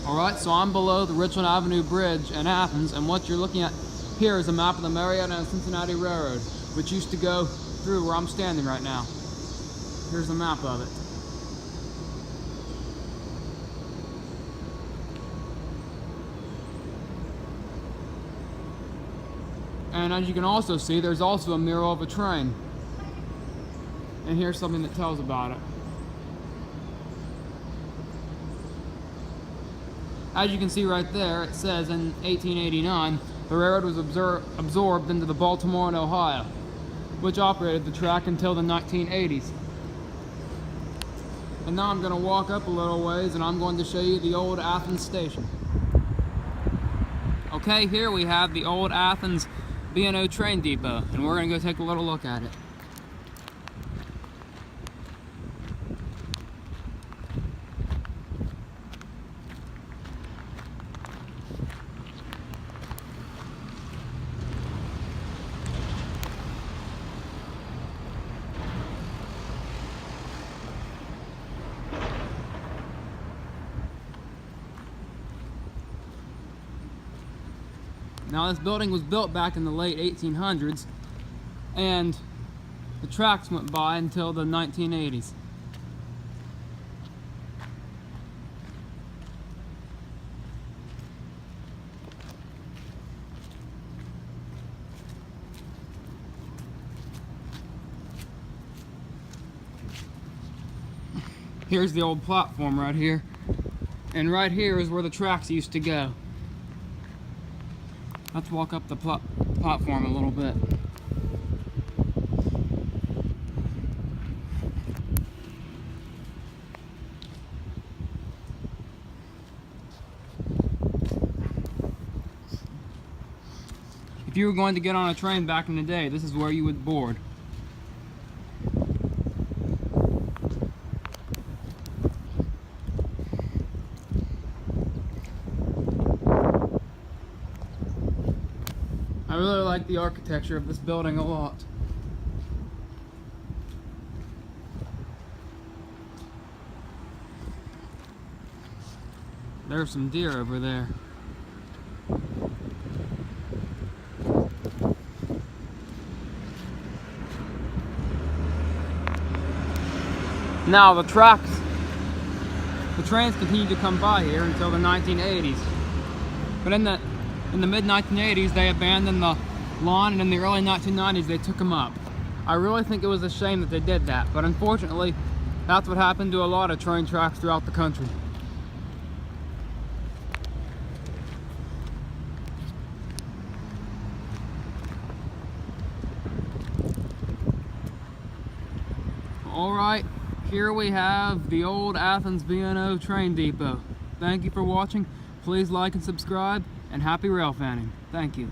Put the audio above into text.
Alright, so I'm below the Richland Avenue Bridge in Athens, and what you're looking at here is a map of the Marietta Cincinnati Railroad, which used to go through where I'm standing right now. Here's a map of it. And as you can also see, there's also a mural of a train. And here's something that tells about it. As you can see right there, it says in 1889, the railroad was absorbed into the Baltimore Ohio, which operated the track until the 1980s. And now I'm going to walk up a little ways and I'm going to show you the old Athens Station. Okay, here we have the old Athens B&O train depot, and we're going to go take a little look at it. Now this building was built back in the late 1800s, and the tracks went by until the 1980s. Here's the old platform right here, and right here is where the tracks used to go. Let's walk up the platform a little bit. If you were going to get on a train back in the day, this is where you would board. I really like the architecture of this building a lot. There's some deer over there. Now the trains continued to come by here until the 1980s. But in the mid-1980s, they abandoned the line, and in the early 1990s, they took them up. I really think it was a shame that they did that, but unfortunately, that's what happened to a lot of train tracks throughout the country. Alright, here we have the old Athens B&O train depot. Thank you for watching. Please like and subscribe, and happy rail fanning. Thank you.